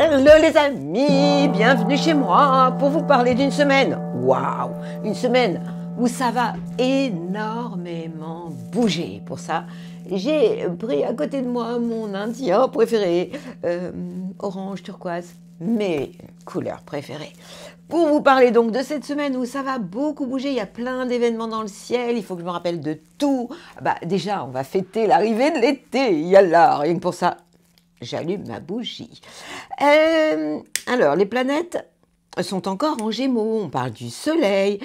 Hello les amis, bienvenue chez moi pour vous parler d'une semaine. Waouh, une semaine où ça va énormément bouger. Pour ça, j'ai pris à côté de moi mon indien préféré, orange turquoise, mes couleurs préférées. Pour vous parler donc de cette semaine où ça va beaucoup bouger, il y a plein d'événements dans le ciel, il faut que je me rappelle de tout. Déjà, on va fêter l'arrivée de l'été, yallah, rien que pour ça. J'allume ma bougie. Alors, les planètes sont encore en Gémeaux. On parle du Soleil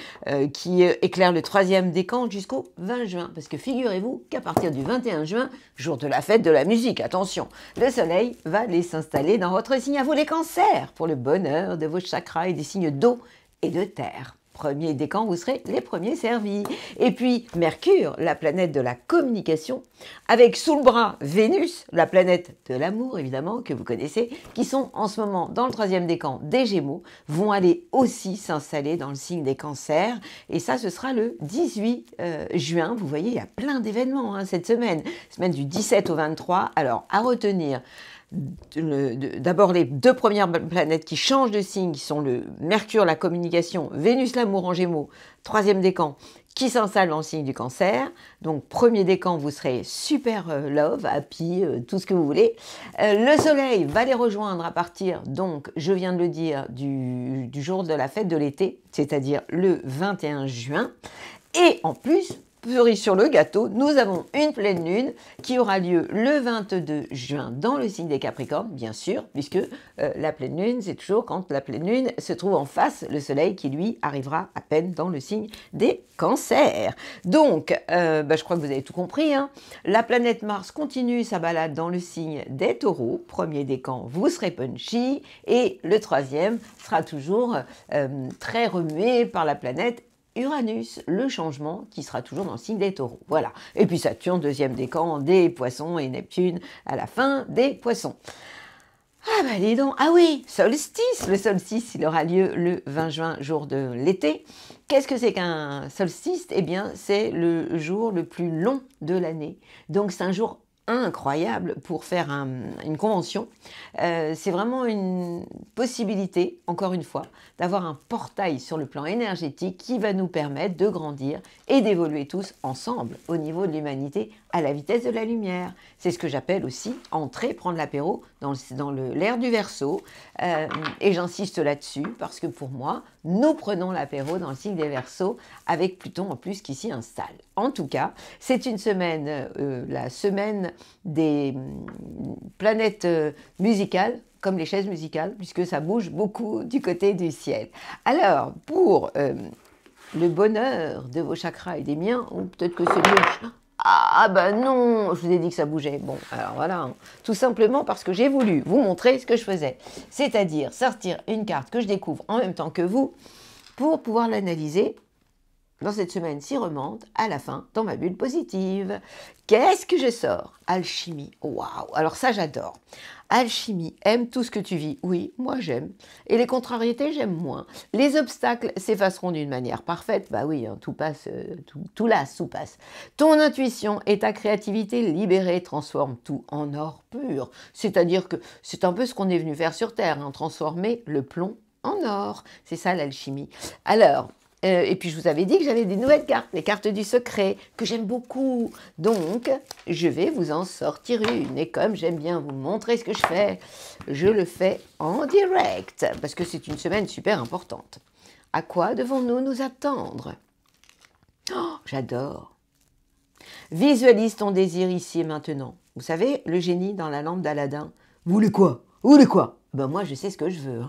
qui éclaire le 3e décan jusqu'au 20 juin. Parce que figurez-vous qu'à partir du 21 juin, jour de la fête de la musique, attention, le Soleil va aller s'installer dans votre signe à vous les cancers pour le bonheur de vos chakras et des signes d'eau et de terre. Premier décan, vous serez les premiers servis. Et puis Mercure, la planète de la communication, avec sous le bras Vénus, la planète de l'amour évidemment, que vous connaissez, qui sont en ce moment dans le 3e décan des Gémeaux, vont aller aussi s'installer dans le signe des cancers. Et ça, ce sera le 18 juin. Vous voyez, il y a plein d'événements cette semaine. Semaine du 17 au 23. Alors, à retenir, d'abord les deux premières planètes qui changent de signe, qui sont le Mercure, la communication, Vénus, l'amour en Gémeaux, 3e décan, qui s'installe dans le signe du cancer. Donc, premier décan, vous serez super love, happy, tout ce que vous voulez. Le Soleil va les rejoindre à partir, donc, je viens de le dire, du jour de la fête de l'été, c'est-à-dire le 21 juin. Et en plus, cerise sur le gâteau, nous avons une pleine lune qui aura lieu le 22 juin dans le signe des Capricornes, bien sûr, puisque la pleine lune, c'est toujours quand la pleine lune se trouve en face, le soleil qui, lui, arrivera à peine dans le signe des Cancers. Donc, je crois que vous avez tout compris. La planète Mars continue sa balade dans le signe des Taureaux. Premier décan, vous serez punchy. Et le 3e sera toujours très remué par la planète Uranus, le changement qui sera toujours dans le signe des Taureaux. Voilà. Et puis Saturne, 2e décan des Poissons et Neptune à la fin des Poissons. Dis donc. Ah oui, solstice. Le solstice, il aura lieu le 20 juin, jour de l'été. Qu'est-ce que c'est qu'un solstice? Eh bien, c'est le jour le plus long de l'année. Donc, c'est un jour incroyable pour faire une convention. C'est vraiment une possibilité, encore une fois, d'avoir un portail sur le plan énergétique qui va nous permettre de grandir et d'évoluer tous ensemble au niveau de l'humanité à la vitesse de la lumière. C'est ce que j'appelle aussi entrer, prendre l'apéro dans l'ère du Verseau. Et j'insiste là-dessus parce que pour moi, nous prenons l'apéro dans le signe des Verseaux avec Pluton en plus qui s'y installe. En tout cas, c'est une semaine, la semaine des planètes musicales, comme les chaises musicales, puisque ça bouge beaucoup du côté du ciel. Alors, pour le bonheur de vos chakras et des miens, ou peut-être que c'est mieux... Non, je vous ai dit que ça bougeait. Bon, alors voilà, tout simplement parce que j'ai voulu vous montrer ce que je faisais. C'est-à-dire sortir une carte que je découvre en même temps que vous pour pouvoir l'analyser dans cette semaine si remonte, à la fin, dans ma bulle positive. Qu'est-ce que je sors? Alchimie. Waouh! Alors ça, j'adore. Alchimie, aime tout ce que tu vis. Oui, moi j'aime. Et les contrariétés, j'aime moins. Les obstacles s'effaceront d'une manière parfaite. Oui, tout passe, tout lasse, tout passe. Ton intuition et ta créativité libérée transforment tout en or pur. C'est-à-dire que c'est un peu ce qu'on est venu faire sur Terre, transformer le plomb en or. C'est ça l'alchimie. Alors, et puis je vous avais dit que j'avais des nouvelles cartes, les cartes du secret, que j'aime beaucoup. Donc, je vais vous en sortir une. Et comme j'aime bien vous montrer ce que je fais, je le fais en direct, parce que c'est une semaine super importante. À quoi devons-nous nous attendre? Oh, j'adore. Visualise ton désir ici et maintenant. Vous savez, le génie dans la lampe d'Aladin. Vous voulez quoi? Vous voulez quoi? Moi, je sais ce que je veux.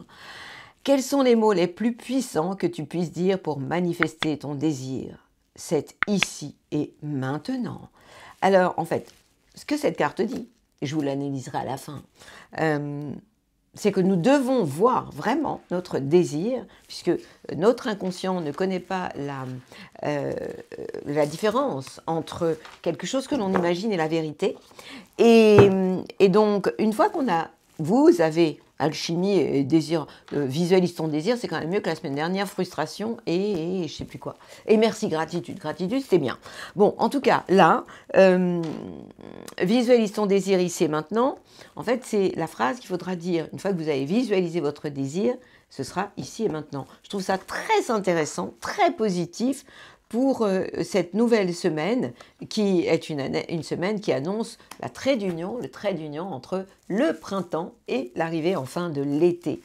Quels sont les mots les plus puissants que tu puisses dire pour manifester ton désir? C'est ici et maintenant. Alors, en fait, ce que cette carte dit, et je vous l'analyserai à la fin, c'est que nous devons voir vraiment notre désir, puisque notre inconscient ne connaît pas la différence entre quelque chose que l'on imagine et la vérité. Et donc, une fois vous avez alchimie et désir, visualise ton désir, c'est quand même mieux que la semaine dernière, frustration et je sais plus quoi. Et merci, gratitude. Gratitude, c'était bien. Bon, en tout cas, là, visualise ton désir ici et maintenant. En fait, c'est la phrase qu'il faudra dire. Une fois que vous avez visualisé votre désir, ce sera ici et maintenant. Je trouve ça très intéressant, très positif pour cette nouvelle semaine qui est une semaine qui annonce le trait d'union entre le printemps et l'arrivée enfin de l'été.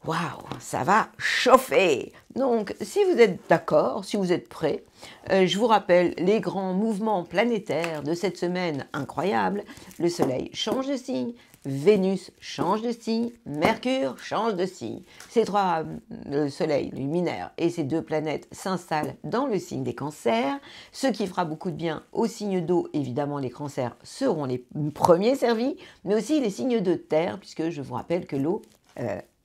Waouh, ça va chauffer! Donc, si vous êtes d'accord, si vous êtes prêts, je vous rappelle les grands mouvements planétaires de cette semaine incroyable. Le Soleil change de signe, Vénus change de signe, Mercure change de signe. Ces trois, le Soleil luminaire et ces deux planètes s'installent dans le signe des Cancers, ce qui fera beaucoup de bien aux signes d'eau. Évidemment, les Cancers seront les premiers servis, mais aussi les signes de terre, puisque je vous rappelle que l'eau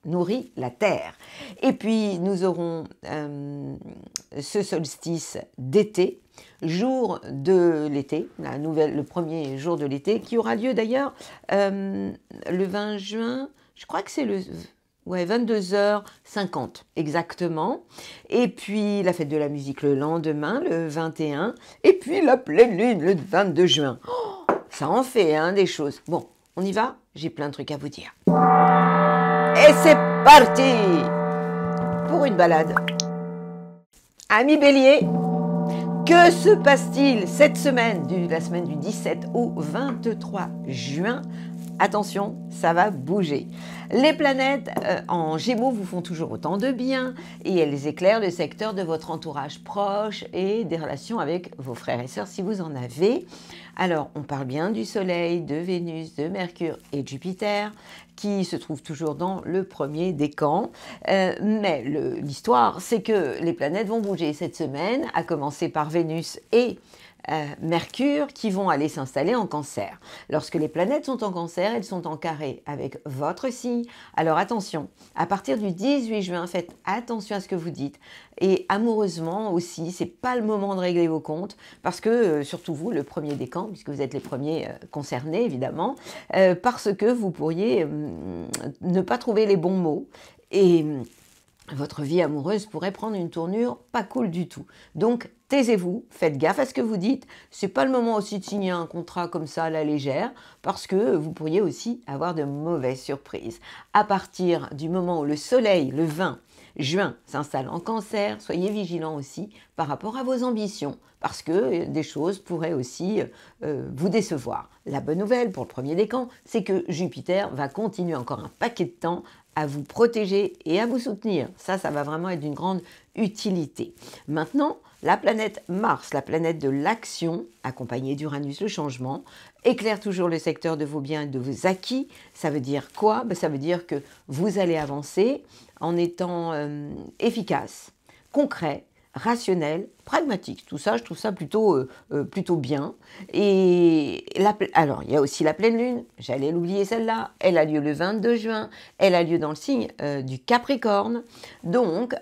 nourrit la terre. Et puis, nous aurons ce solstice d'été, jour de l'été, le premier jour de l'été, qui aura lieu d'ailleurs le 20 juin, je crois que c'est le 22h50 exactement. Et puis la fête de la musique le lendemain, le 21, et puis la pleine lune le 22 juin. Oh, ça en fait des choses. Bon, on y va? J'ai plein de trucs à vous dire. Et c'est parti pour une balade. Amis Bélier, que se passe-t-il cette semaine, la semaine du 17 au 23 juin? Attention, ça va bouger. Les planètes en Gémeaux vous font toujours autant de bien et elles éclairent le secteur de votre entourage proche et des relations avec vos frères et sœurs si vous en avez. Alors, on parle bien du Soleil, de Vénus, de Mercure et de Jupiter qui se trouvent toujours dans le premier décan. Mais l'histoire, c'est que les planètes vont bouger cette semaine, à commencer par Vénus et Mercure qui vont aller s'installer en Cancer. Lorsque les planètes sont en Cancer, elles sont en carré avec votre signe. Alors attention, à partir du 18 juin, faites attention à ce que vous dites. Et amoureusement aussi, c'est pas le moment de régler vos comptes parce que, surtout vous, le premier décan, puisque vous êtes les premiers concernés évidemment, parce que vous pourriez ne pas trouver les bons mots et votre vie amoureuse pourrait prendre une tournure pas cool du tout. Donc, taisez-vous, faites gaffe à ce que vous dites. C'est pas le moment aussi de signer un contrat comme ça à la légère, parce que vous pourriez aussi avoir de mauvaises surprises. À partir du moment où le Soleil, le 20 juin, s'installe en Cancer, soyez vigilants aussi par rapport à vos ambitions, parce que des choses pourraient aussi vous décevoir. La bonne nouvelle pour le premier décan, c'est que Jupiter va continuer encore un paquet de temps à vous protéger et à vous soutenir. Ça va vraiment être d'une grande utilité. Maintenant, la planète Mars, la planète de l'action, accompagnée d'Uranus, le changement, éclaire toujours le secteur de vos biens et de vos acquis. Ça veut dire quoi? Ça veut dire que vous allez avancer en étant efficace, concret, rationnel, pragmatique. Tout ça, je trouve ça plutôt bien. Et alors, il y a aussi la pleine lune. J'allais l'oublier celle-là. Elle a lieu le 22 juin. Elle a lieu dans le signe du Capricorne. Donc,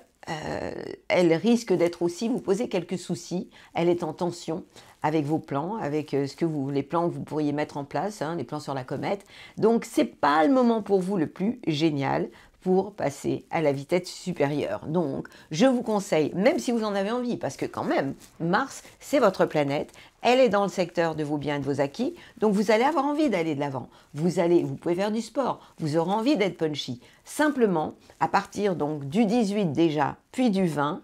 elle risque d'être aussi, vous poser quelques soucis. Elle est en tension avec vos plans, avec les plans que vous pourriez mettre en place, les plans sur la comète. Donc, c'est pas le moment pour vous le plus génial pour passer à la vitesse supérieure. Donc, je vous conseille, même si vous en avez envie, parce que quand même, Mars, c'est votre planète, elle est dans le secteur de vos biens et de vos acquis, donc vous allez avoir envie d'aller de l'avant. Vous pouvez faire du sport, vous aurez envie d'être punchy. Simplement, à partir donc du 18 déjà, puis du 20,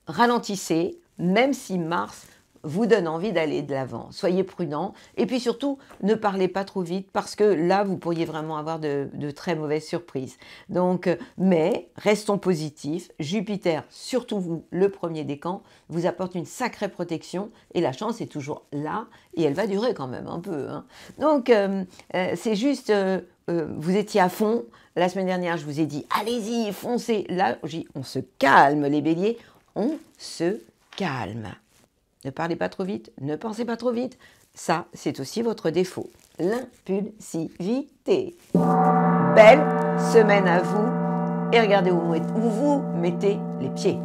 ralentissez, même si Mars vous donne envie d'aller de l'avant. Soyez prudents et puis surtout, ne parlez pas trop vite parce que là, vous pourriez vraiment avoir de très mauvaises surprises. Donc, mais restons positifs. Jupiter, surtout vous, le premier décan, vous apporte une sacrée protection et la chance est toujours là et elle va durer quand même un peu. Donc, c'est juste, vous étiez à fond. La semaine dernière, je vous ai dit, allez-y, foncez. Là, on se calme les béliers, on se calme. Ne parlez pas trop vite, ne pensez pas trop vite. Ça, c'est aussi votre défaut. L'impulsivité. Belle semaine à vous et regardez où vous mettez les pieds.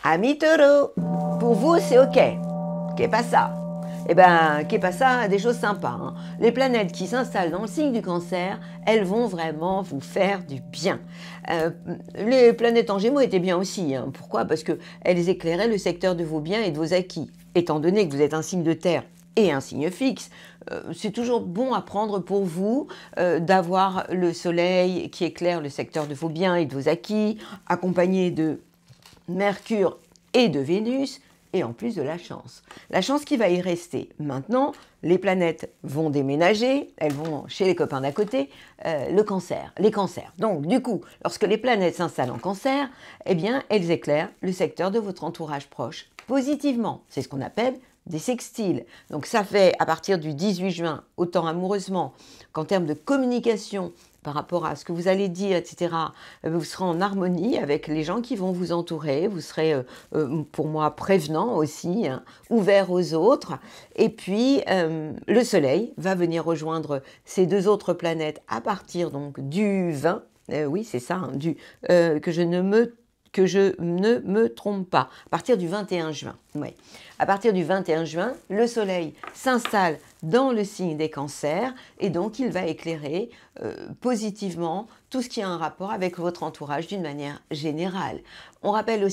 Amis taureaux, pour vous, c'est OK. OK, pas ça. Eh ben, qu'est pas ça, des choses sympas, hein. Les planètes qui s'installent dans le signe du Cancer, elles vont vraiment vous faire du bien. Les planètes en Gémeaux étaient bien aussi, hein. Pourquoi? Parce qu'elles éclairaient le secteur de vos biens et de vos acquis. Étant donné que vous êtes un signe de terre et un signe fixe, c'est toujours bon à prendre pour vous d'avoir le soleil qui éclaire le secteur de vos biens et de vos acquis, accompagné de Mercure et de Vénus, et en plus de la chance. La chance qui va y rester. Maintenant, les planètes vont déménager, elles vont chez les copains d'à côté, les cancers. Donc, du coup, lorsque les planètes s'installent en cancer, eh bien, elles éclairent le secteur de votre entourage proche positivement. C'est ce qu'on appelle des sextiles. Donc ça fait à partir du 18 juin, autant amoureusement qu'en termes de communication par rapport à ce que vous allez dire, etc., vous serez en harmonie avec les gens qui vont vous entourer. Vous serez, pour moi, prévenant aussi, hein, ouvert aux autres. Et puis, le Soleil va venir rejoindre ces deux autres planètes à partir donc du 20, oui, c'est ça, hein, que je ne me trompe pas, à partir du 21 juin. Ouais. À partir du 21 juin, le Soleil s'installe dans le signe des cancers et donc il va éclairer positivement tout ce qui a un rapport avec votre entourage d'une manière générale. Je rappelle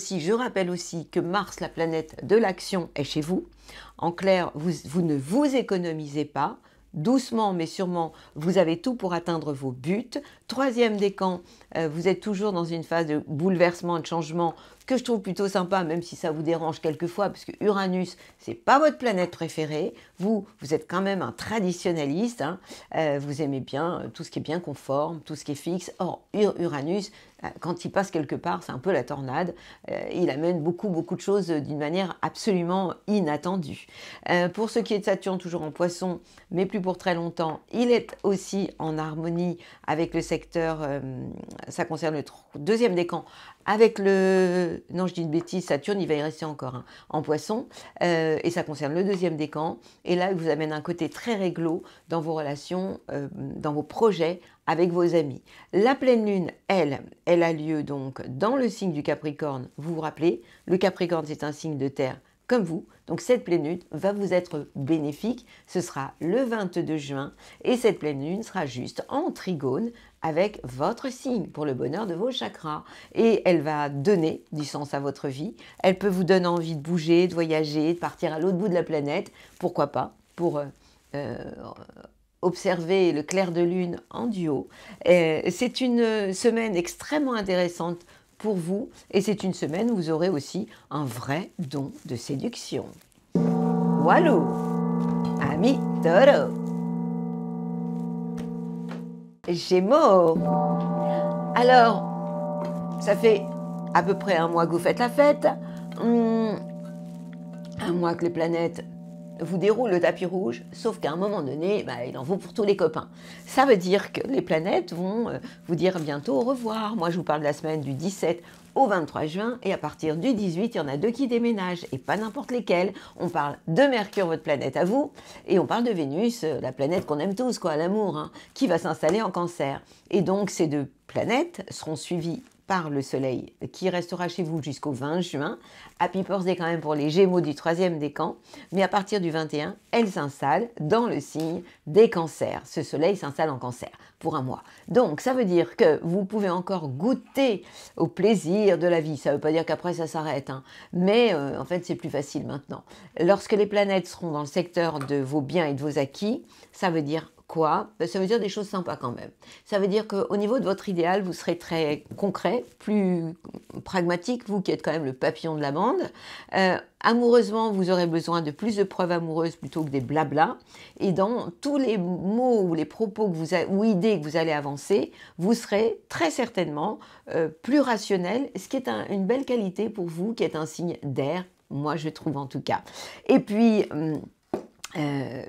aussi que Mars, la planète de l'action, est chez vous. En clair, vous ne vous économisez pas. Doucement mais sûrement, vous avez tout pour atteindre vos buts. Troisième décan, vous êtes toujours dans une phase de bouleversement, de changement que je trouve plutôt sympa, même si ça vous dérange quelquefois, parce que Uranus, c'est pas votre planète préférée. Vous êtes quand même un traditionnaliste, hein. Vous aimez bien tout ce qui est bien conforme, tout ce qui est fixe. Or, Uranus, quand il passe quelque part, c'est un peu la tornade. Il amène beaucoup de choses d'une manière absolument inattendue. Pour ce qui est de Saturne, toujours en Poisson, mais plus pour très longtemps, il est aussi en harmonie avec le secteur, ça concerne le deuxième décan, avec le... Non, je dis une bêtise, Saturne, il va y rester encore, hein, en Poisson, et ça concerne le deuxième décan, et là, il vous amène un côté très réglo dans vos relations, dans vos projets avec vos amis. La pleine lune, elle a lieu donc dans le signe du Capricorne. Vous vous rappelez, le Capricorne, c'est un signe de terre comme vous, donc cette pleine lune va vous être bénéfique. Ce sera le 22 juin, et cette pleine lune sera juste en trigone avec votre signe pour le bonheur de vos chakras. Et elle va donner du sens à votre vie. Elle peut vous donner envie de bouger, de voyager, de partir à l'autre bout de la planète. Pourquoi pas, pour observer le clair de lune en duo. C'est une semaine extrêmement intéressante pour vous, et c'est une semaine où vous aurez aussi un vrai don de séduction. Walou, ami Taureau. Gémeaux. Alors, ça fait à peu près un mois que vous faites la fête, un mois que les planètes vous déroulent le tapis rouge, sauf qu'à un moment donné, il en vaut pour tous les copains. Ça veut dire que les planètes vont vous dire bientôt au revoir. Moi, je vous parle de la semaine du 17 au 23 juin, et à partir du 18, il y en a deux qui déménagent, et pas n'importe lesquels. On parle de Mercure, votre planète à vous, et on parle de Vénus, la planète qu'on aime tous, quoi, l'amour, hein, qui va s'installer en Cancer. Et donc, ces deux planètes seront suivies par le Soleil qui restera chez vous jusqu'au 20 juin. Happy birthday quand même pour les Gémeaux du troisième décan, mais à partir du 21, elle s'installe dans le signe des Cancers. Ce Soleil s'installe en Cancer pour un mois. Donc ça veut dire que vous pouvez encore goûter au plaisir de la vie. Ça ne veut pas dire qu'après ça s'arrête, hein. Mais en fait c'est plus facile maintenant. Lorsque les planètes seront dans le secteur de vos biens et de vos acquis, ça veut dire quoi? Ça veut dire des choses sympas quand même. Ça veut dire qu'au niveau de votre idéal, vous serez très concret, plus pragmatique, vous qui êtes quand même le papillon de la bande. Amoureusement, vous aurez besoin de plus de preuves amoureuses plutôt que des blablas. Et dans tous les mots ou les propos ou idées que vous allez avancer, vous serez très certainement plus rationnel, ce qui est une belle qualité pour vous, qui est un signe d'air, moi je trouve en tout cas. Et puis...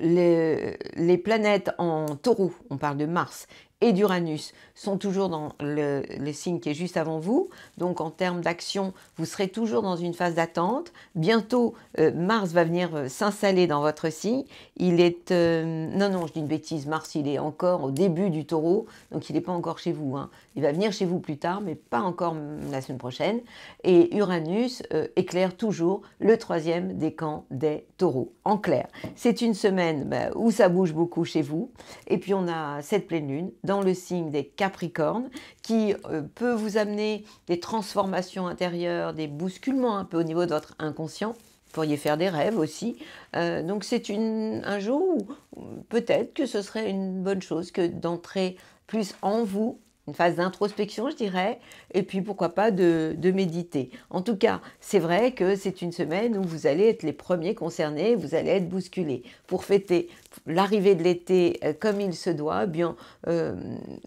les planètes en taureau, on parle de Mars, et d'Uranus sont toujours dans le signe qui est juste avant vous. Donc en termes d'action, vous serez toujours dans une phase d'attente. Bientôt, Mars va venir s'installer dans votre signe. Il est... non, je dis une bêtise. Mars, il est encore au début du Taureau, donc il n'est pas encore chez vous, hein. Il va venir chez vous plus tard, mais pas encore la semaine prochaine. Et Uranus éclaire toujours le 3e décan des Taureaux. En clair, c'est une semaine où ça bouge beaucoup chez vous. Et puis on a cette pleine lune dans le signe des Capricornes qui peut vous amener des transformations intérieures, des bousculements un peu au niveau de votre inconscient. Vous pourriez faire des rêves aussi. Donc c'est un jour où peut-être que ce serait une bonne chose que d'entrer plus en vous, une phase d'introspection, je dirais, et puis pourquoi pas de méditer. En tout cas, c'est vrai que c'est une semaine où vous allez être les premiers concernés, vous allez être bousculés. Pour fêter l'arrivée de l'été comme il se doit, eh bien,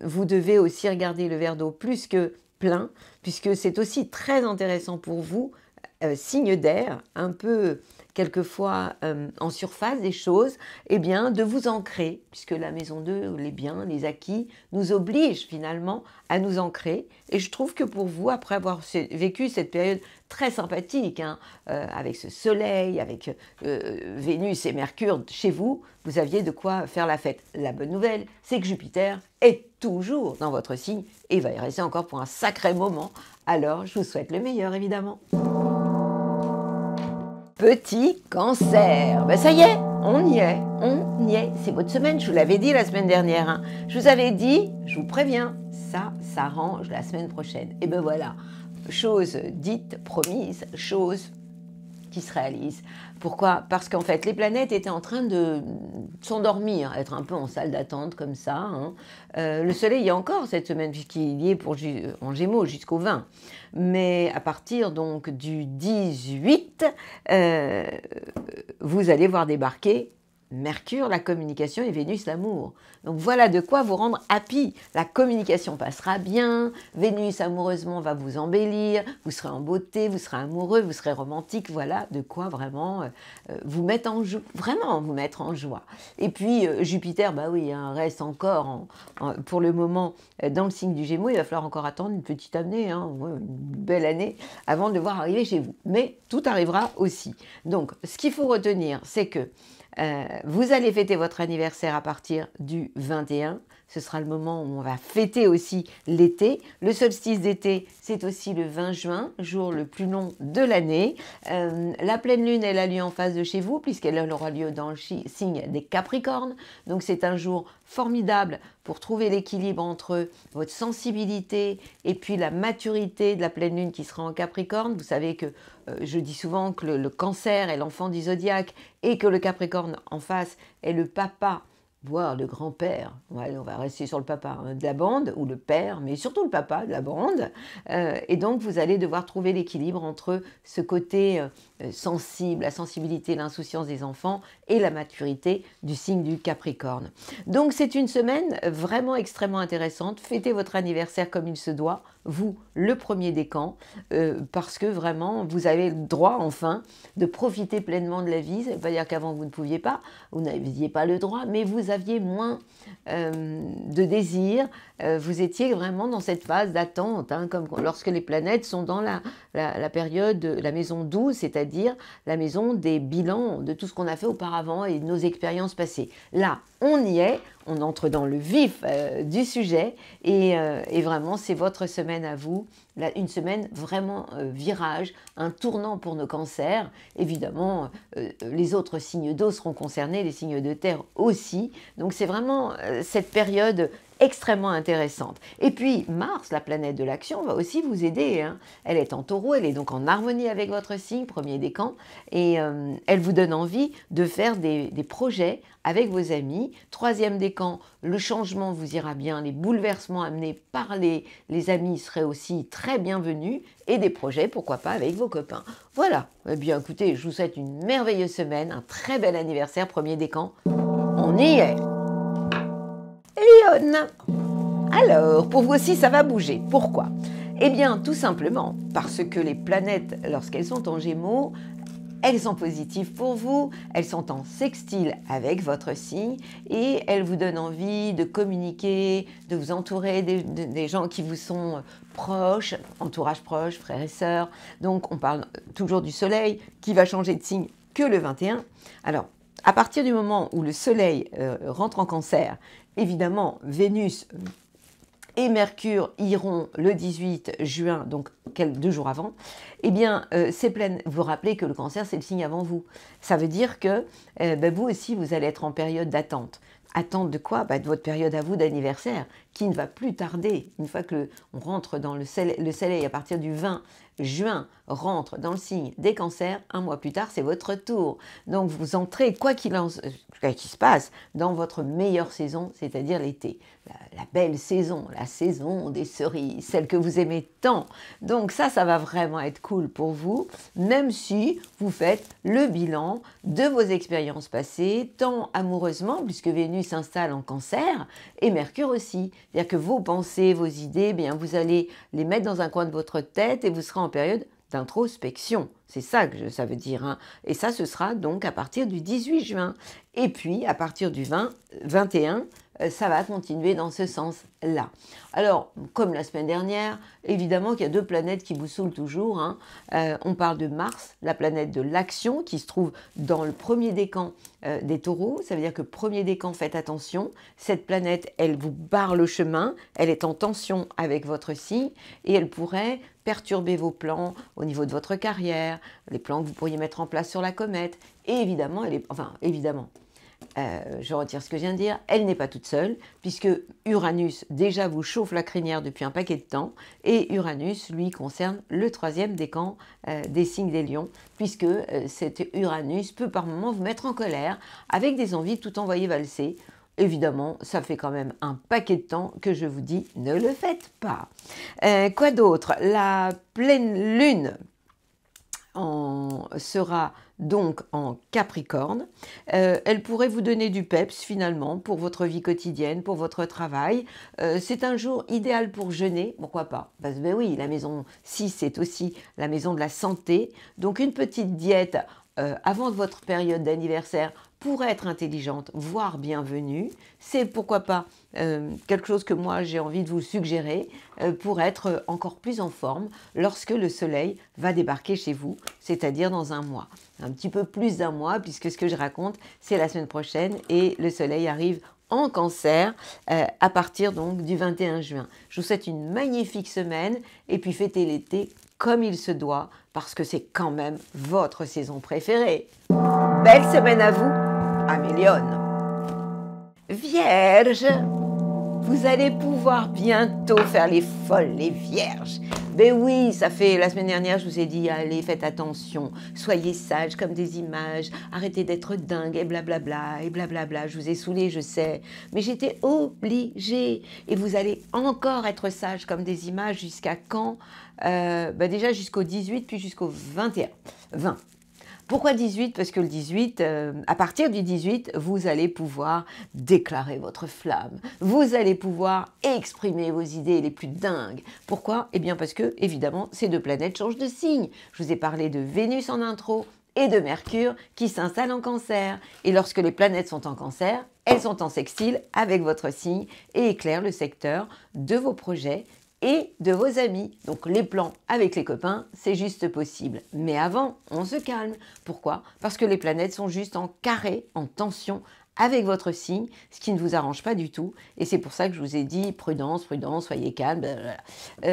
vous devez aussi regarder le verre d'eau plus que plein, puisque c'est aussi très intéressant pour vous, signe d'air, un peu quelquefois en surface des choses, eh bien, de vous ancrer, puisque la maison 2, les biens, les acquis, nous obligent finalement à nous ancrer. Et je trouve que pour vous, après avoir vécu cette période très sympathique, hein, avec ce soleil, avec Vénus et Mercure chez vous, vous aviez de quoi faire la fête. La bonne nouvelle, c'est que Jupiter est toujours dans votre signe et va y rester encore pour un sacré moment. Alors, je vous souhaite le meilleur, évidemment. Petit Cancer, ben ça y est, on y est, c'est votre semaine, je vous l'avais dit la semaine dernière, hein. Je vous avais dit, je vous préviens, ça s'arrange la semaine prochaine. Et ben voilà, chose dite, promise, chose qui se réalise. Pourquoi? Parce qu'en fait, les planètes étaient en train de s'endormir, être un peu en salle d'attente comme ça, hein. Le Soleil y est encore cette semaine, puisqu'il y est en Gémeaux jusqu'au 20. Mais à partir donc du 18, vous allez voir débarquer Mercure, la communication, et Vénus, l'amour. Donc voilà de quoi vous rendre happy. La communication passera bien, Vénus amoureusement va vous embellir, vous serez en beauté, vous serez amoureux, vous serez romantique. Voilà de quoi vraiment vous mettre en joie, vraiment vous mettre en joie. Et puis Jupiter, bah oui, hein, reste encore pour le moment dans le signe du Gémeaux. Il va falloir encore attendre une petite année, hein, une belle année, avant de le voir arriver chez vous. Mais tout arrivera aussi. Donc ce qu'il faut retenir, c'est que vous allez fêter votre anniversaire à partir du 21. Ce sera le moment où on va fêter aussi l'été. Le solstice d'été, c'est aussi le 20 juin, jour le plus long de l'année. La pleine lune, elle a lieu en face de chez vous, puisqu'elle aura lieu dans le signe des Capricornes. Donc c'est un jour formidable pour trouver l'équilibre entre votre sensibilité et puis la maturité de la pleine lune qui sera en Capricorne. Vous savez que je dis souvent que le Cancer est l'enfant du zodiaque et que le Capricorne en face est le papa, voire le grand-père, ouais, on va rester sur le papa, hein, de la bande, ou le père, mais surtout le papa de la bande. Et donc, vous allez devoir trouver l'équilibre entre ce côté sensible, la sensibilité, l'insouciance des enfants, et la maturité du signe du Capricorne. Donc, c'est une semaine vraiment extrêmement intéressante. Fêtez votre anniversaire comme il se doit, vous, le premier décan, parce que vraiment, vous avez le droit, enfin, de profiter pleinement de la vie. Ça ne veut pas dire qu'avant, vous ne pouviez pas, vous n'aviez pas le droit, mais vous aviez moins de désir, vous étiez vraiment dans cette phase d'attente, hein, comme lorsque les planètes sont dans la période, la maison 12, c'est-à-dire la maison des bilans de tout ce qu'on a fait auparavant et de nos expériences passées. Là, on y est, on entre dans le vif du sujet et vraiment c'est votre semaine à vous, une semaine vraiment virage, un tournant pour nos cancers. Évidemment, les autres signes d'eau seront concernés, les signes de terre aussi. Donc c'est vraiment cette période extrêmement intéressante. Et puis Mars, la planète de l'action, va aussi vous aider, hein. Elle est en Taureau, elle est donc en harmonie avec votre signe, premier décan, et elle vous donne envie de faire des projets avec vos amis. Troisième décan, le changement vous ira bien, les bouleversements amenés par les amis seraient aussi très bienvenus, et des projets, pourquoi pas, avec vos copains. Voilà, eh bien écoutez, je vous souhaite une merveilleuse semaine, un très bel anniversaire, premier décan, on y est. Lion. Alors, pour vous aussi, ça va bouger. Pourquoi? Eh bien, tout simplement parce que les planètes, lorsqu'elles sont en Gémeaux, elles sont positives pour vous, elles sont en sextile avec votre signe et elles vous donnent envie de communiquer, de vous entourer des gens qui vous sont proches, entourage proche, frères et sœurs. Donc on parle toujours du soleil qui va changer de signe que le 21. Alors, à partir du moment où le soleil rentre en cancer, évidemment, Vénus et Mercure iront le 18 juin, donc 2 jours avant, eh bien, vous vous rappelez que le cancer, c'est le signe avant vous. Ça veut dire que vous aussi, vous allez être en période d'attente. Attente de quoi? De votre période à vous d'anniversaire, qui ne va plus tarder. Une fois que on rentre dans le soleil à partir du 20 juin, rentre dans le signe des cancers, un mois plus tard, c'est votre tour. Donc vous entrez, quoi qu'il se passe, dans votre meilleure saison, c'est-à-dire l'été. La belle saison, la saison des cerises, celle que vous aimez tant. Donc ça va vraiment être cool pour vous, même si vous faites le bilan de vos expériences passées, tant amoureusement, puisque Vénus s'installe en cancer, et Mercure aussi. C'est-à-dire que vos pensées, vos idées, eh bien, vous allez les mettre dans un coin de votre tête et vous serez en période d'introspection. C'est ça que ça veut dire. Hein. Et ça, ce sera donc à partir du 18 juin. Et puis, à partir du 21, ça va continuer dans ce sens-là. Alors, comme la semaine dernière, évidemment qu'il y a 2 planètes qui vous saoulent toujours. Hein. On parle de Mars, la planète de l'action, qui se trouve dans le premier décan des taureaux. Ça veut dire que premier décan, faites attention. Cette planète, elle vous barre le chemin, elle est en tension avec votre signe et elle pourrait perturber vos plans au niveau de votre carrière, les plans que vous pourriez mettre en place sur la comète. Et évidemment, je retire ce que je viens de dire, elle n'est pas toute seule, puisque Uranus déjà vous chauffe la crinière depuis un paquet de temps, et Uranus, lui, concerne le 3e décan des signes des lions, puisque cet Uranus peut par moments vous mettre en colère, avec des envies de tout envoyer valser. Évidemment, ça fait quand même un paquet de temps que je vous dis, ne le faites pas. Quoi d'autre? La pleine lune sera donc en Capricorne. Elle pourrait vous donner du peps finalement pour votre vie quotidienne, pour votre travail. C'est un jour idéal pour jeûner, pourquoi pas? Parce que oui, la maison 6 c'est aussi la maison de la santé. Donc une petite diète avant votre période d'anniversaire pourrait être intelligente, voire bienvenue. C'est pourquoi pas quelque chose que moi j'ai envie de vous suggérer pour être encore plus en forme lorsque le soleil va débarquer chez vous, c'est-à-dire dans un mois. Un petit peu plus d'un mois, puisque ce que je raconte, c'est la semaine prochaine et le soleil arrive en cancer à partir donc du 21 juin. Je vous souhaite une magnifique semaine et puis fêtez l'été comme il se doit parce que c'est quand même votre saison préférée. Belle semaine à vous, Amélione. Vierge, vous allez pouvoir bientôt faire les folles, les vierges. Ben oui, ça fait la semaine dernière, je vous ai dit, allez, faites attention, soyez sages comme des images, arrêtez d'être dingue et blablabla, et blablabla. Je vous ai saoulé, je sais, mais j'étais obligée. Et vous allez encore être sages comme des images jusqu'à quand? Déjà jusqu'au 18, puis jusqu'au 21. 20. Pourquoi 18? Parce que le 18, à partir du 18, vous allez pouvoir déclarer votre flamme. Vous allez pouvoir exprimer vos idées les plus dingues. Pourquoi? Eh bien parce que, évidemment, ces 2 planètes changent de signe. Je vous ai parlé de Vénus en intro et de Mercure qui s'installe en cancer. Et lorsque les planètes sont en cancer, elles sont en sextile avec votre signe et éclairent le secteur de vos projets et de vos amis. Donc les plans avec les copains, c'est juste possible. Mais avant, on se calme. Pourquoi? Parce que les planètes sont juste en carré, en tension avec votre signe, ce qui ne vous arrange pas du tout. Et c'est pour ça que je vous ai dit prudence, prudence, soyez calme.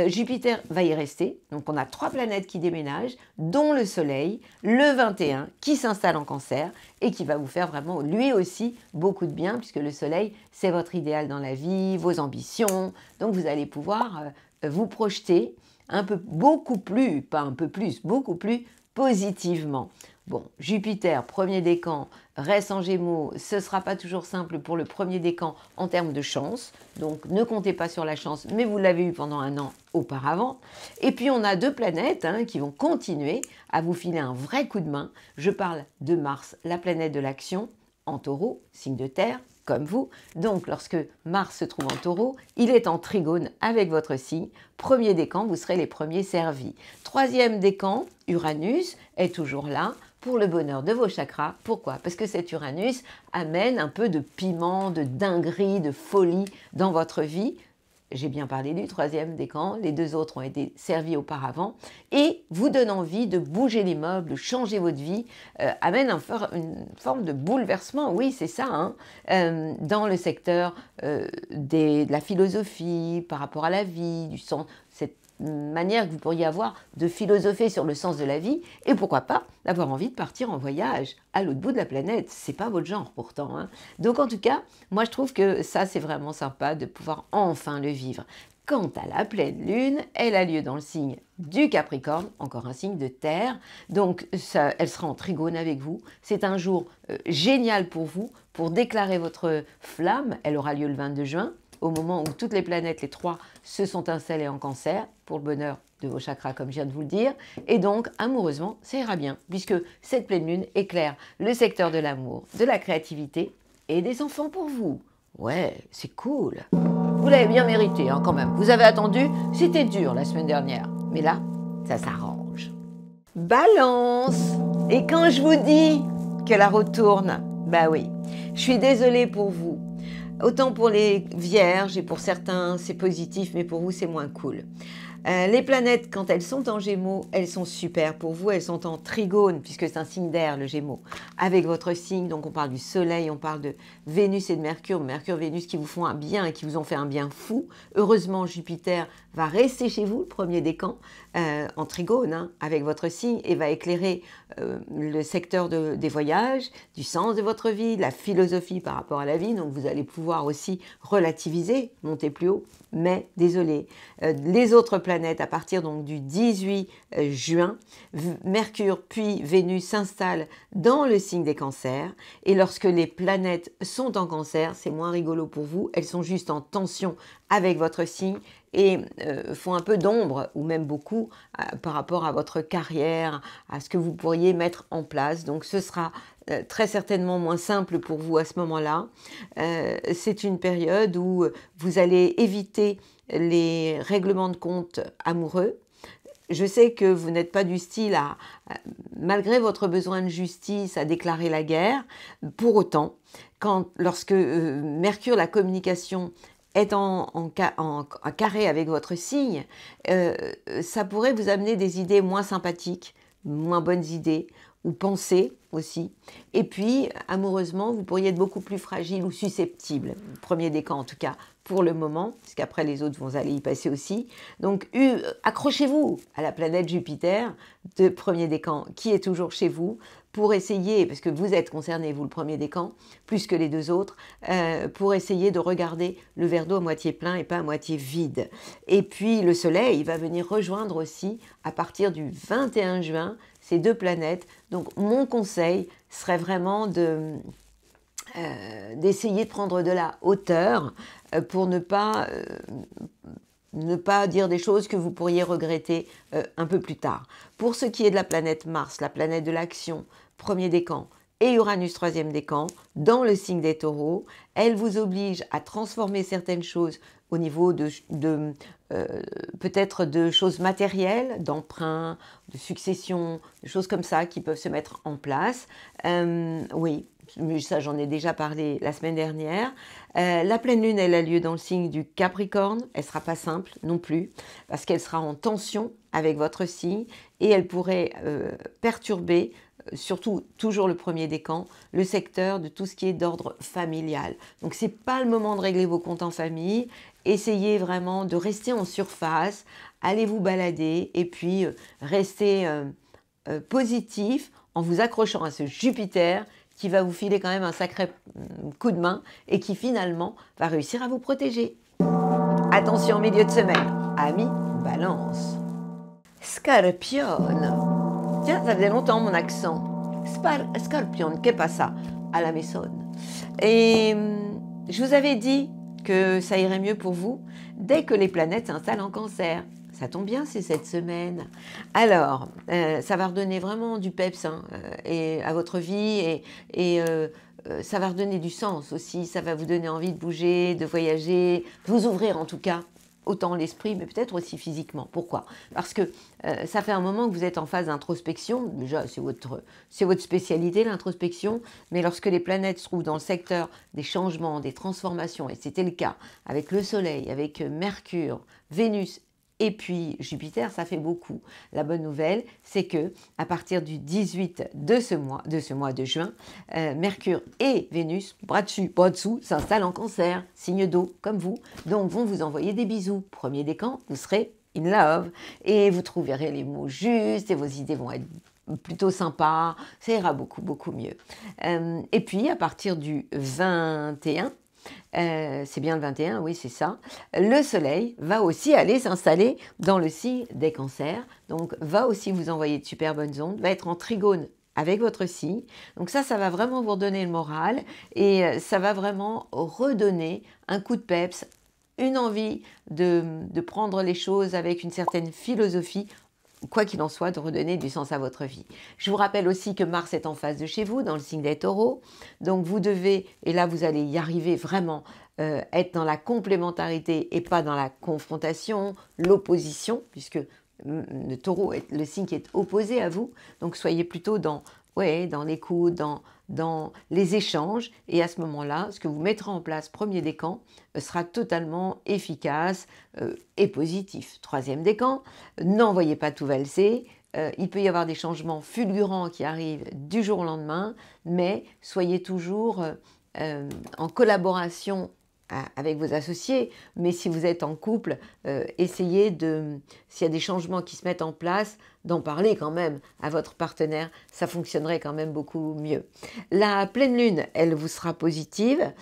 Jupiter va y rester. Donc on a 3 planètes qui déménagent, dont le Soleil, le 21, qui s'installe en cancer et qui va vous faire vraiment, lui aussi, beaucoup de bien, puisque le Soleil, c'est votre idéal dans la vie, vos ambitions. Donc vous allez pouvoir vous projeter beaucoup plus positivement. Bon, Jupiter, premier décan, reste en Gémeaux, ce ne sera pas toujours simple pour le premier décan en termes de chance, donc ne comptez pas sur la chance, mais vous l'avez eu pendant un an auparavant. Et puis on a 2 planètes qui vont continuer à vous filer un vrai coup de main. Je parle de Mars, la planète de l'action, en Taureau, signe de terre, comme vous. Donc, lorsque Mars se trouve en Taureau, il est en trigone avec votre signe. Premier décan, vous serez les premiers servis. 3e décan, Uranus, est toujours là. pour le bonheur de vos chakras. Pourquoi? Parce que cet Uranus amène un peu de piment, de dinguerie, de folie dans votre vie. J'ai bien parlé du troisième décan, les deux autres ont été servis auparavant, et vous donne envie de bouger les meubles, de changer votre vie, amène une forme de bouleversement, oui c'est ça, hein, dans le secteur de la philosophie, par rapport à la vie, du sens, cette manière que vous pourriez avoir de philosopher sur le sens de la vie, et pourquoi pas d'avoir envie de partir en voyage à l'autre bout de la planète. C'est pas votre genre pourtant, hein. Donc en tout cas, moi je trouve que ça c'est vraiment sympa de pouvoir enfin le vivre. Quant à la pleine lune, elle a lieu dans le signe du Capricorne, encore un signe de terre, donc ça, elle sera en trigone avec vous. C'est un jour génial pour vous, pour déclarer votre flamme. Elle aura lieu le 22 juin, au moment où toutes les planètes, les trois, se sont installées en Cancer, pour le bonheur de vos chakras, comme je viens de vous le dire. Et donc, amoureusement, ça ira bien, puisque cette pleine lune éclaire le secteur de l'amour, de la créativité et des enfants pour vous. Ouais, c'est cool. Vous l'avez bien mérité, hein, quand même. Vous avez attendu, c'était dur la semaine dernière. Mais là, ça s'arrange. Balance! Et quand je vous dis que la roue tourne, bah oui, je suis désolée pour vous. Autant pour les vierges, et pour certains c'est positif, mais pour vous c'est moins cool. Les planètes, quand elles sont en Gémeaux, elles sont super. Pour vous, elles sont en trigone, puisque c'est un signe d'air, le Gémeaux, avec votre signe. Donc on parle du Soleil, on parle de Vénus et de Mercure. Mercure, Vénus qui vous font un bien et qui vous ont fait un bien fou. Heureusement, Jupiter va rester chez vous, le premier décan, en trigone, hein, avec votre signe, et va éclairer le secteur des voyages, du sens de votre vie, de la philosophie par rapport à la vie. Donc vous allez pouvoir aussi relativiser, monter plus haut. Mais, désolé, les autres planètes, à partir donc du 18 juin, Mercure puis Vénus s'installent dans le signe des cancers. Et lorsque les planètes sont en cancer, c'est moins rigolo pour vous. Elles sont juste en tension avec votre signe et font un peu d'ombre, ou même beaucoup, par rapport à votre carrière, à ce que vous pourriez mettre en place. Donc ce sera très certainement moins simple pour vous à ce moment-là. C'est une période où vous allez éviter les règlements de compte amoureux. Je sais que vous n'êtes pas du style à, malgré votre besoin de justice, à déclarer la guerre. Pour autant, lorsque Mercure, la communication, est en carré avec votre signe, ça pourrait vous amener des idées moins sympathiques, moins bonnes idées, ou pensées aussi. Et puis, amoureusement, vous pourriez être beaucoup plus fragile ou susceptible. Premier décan en tout cas, pour le moment, parce qu'après les autres vont aller y passer aussi. Donc, accrochez-vous à la planète Jupiter de premier décan qui est toujours chez vous pour essayer, parce que vous êtes concerné, vous, le premier décan, plus que les deux autres, pour essayer de regarder le verre d'eau à moitié plein et pas à moitié vide. Et puis, le Soleil, il va venir rejoindre aussi, à partir du 21 juin, ces deux planètes. Donc, mon conseil serait vraiment d'essayer de prendre de la hauteur pour ne pas dire des choses que vous pourriez regretter un peu plus tard. Pour ce qui est de la planète Mars, la planète de l'action, premier décan, et Uranus, troisième décan, dans le signe des taureaux, elle vous oblige à transformer certaines choses au niveau peut-être de choses matérielles, d'emprunts, de succession, de choses comme ça qui peuvent se mettre en place. Oui, ça j'en ai déjà parlé la semaine dernière. La pleine lune, elle a lieu dans le signe du Capricorne. Elle ne sera pas simple non plus, parce qu'elle sera en tension avec votre signe et elle pourrait perturber, surtout toujours le premier décan, le secteur de tout ce qui est d'ordre familial. Donc c'est pas le moment de régler vos comptes en famille. Essayez vraiment de rester en surface, allez vous balader et puis restez positif en vous accrochant à ce Jupiter qui va vous filer quand même un sacré coup de main et qui finalement va réussir à vous protéger. Attention, milieu de semaine, amis, balance. Scorpion. Tiens, ça faisait longtemps mon accent. Scorpion, qu'est pas ça à la maison. Et je vous avais dit que ça irait mieux pour vous dès que les planètes s'installent en cancer. Ça tombe bien, c'est cette semaine. Alors, ça va redonner vraiment du peps et à votre vie et ça va redonner du sens aussi. Ça va vous donner envie de bouger, de voyager, de vous ouvrir en tout cas autant l'esprit, mais peut-être aussi physiquement. Pourquoi? Parce que ça fait un moment que vous êtes en phase d'introspection. Déjà, c'est votre spécialité, l'introspection. Mais lorsque les planètes se trouvent dans le secteur des changements, des transformations, et c'était le cas avec le Soleil, avec Mercure, Vénus, et puis Jupiter, ça fait beaucoup. La bonne nouvelle, c'est que à partir du 18 de ce mois de juin, Mercure et Vénus, bras dessus, bras dessous, s'installent en Cancer, signe d'eau comme vous, donc vont vous envoyer des bisous. Premier décan, vous serez in love et vous trouverez les mots justes et vos idées vont être plutôt sympas, ça ira beaucoup, beaucoup mieux. Et puis à partir du 21, c'est bien le 21, oui c'est ça, le soleil va aussi aller s'installer dans le signe des cancers, donc va aussi vous envoyer de super bonnes ondes, va être en trigone avec votre signe, donc ça va vraiment vous redonner le moral et ça va vraiment redonner un coup de peps, une envie de prendre les choses avec une certaine philosophie, quoi qu'il en soit, de redonner du sens à votre vie. Je vous rappelle aussi que Mars est en face de chez vous, dans le signe des taureaux. Donc vous devez, et là vous allez y arriver vraiment, être dans la complémentarité et pas dans la confrontation, l'opposition, puisque le taureau est le signe qui est opposé à vous. Donc soyez plutôt dans l'écoute, dans les échanges. Et à ce moment-là, ce que vous mettrez en place, premier décan, sera totalement efficace et positif. Troisième décan, n'envoyez pas tout valser. Il peut y avoir des changements fulgurants qui arrivent du jour au lendemain, mais soyez toujours en collaboration avec vos associés, mais si vous êtes en couple, essayez s'il y a des changements qui se mettent en place, d'en parler quand même à votre partenaire, ça fonctionnerait quand même beaucoup mieux. La pleine lune, elle vous sera positive,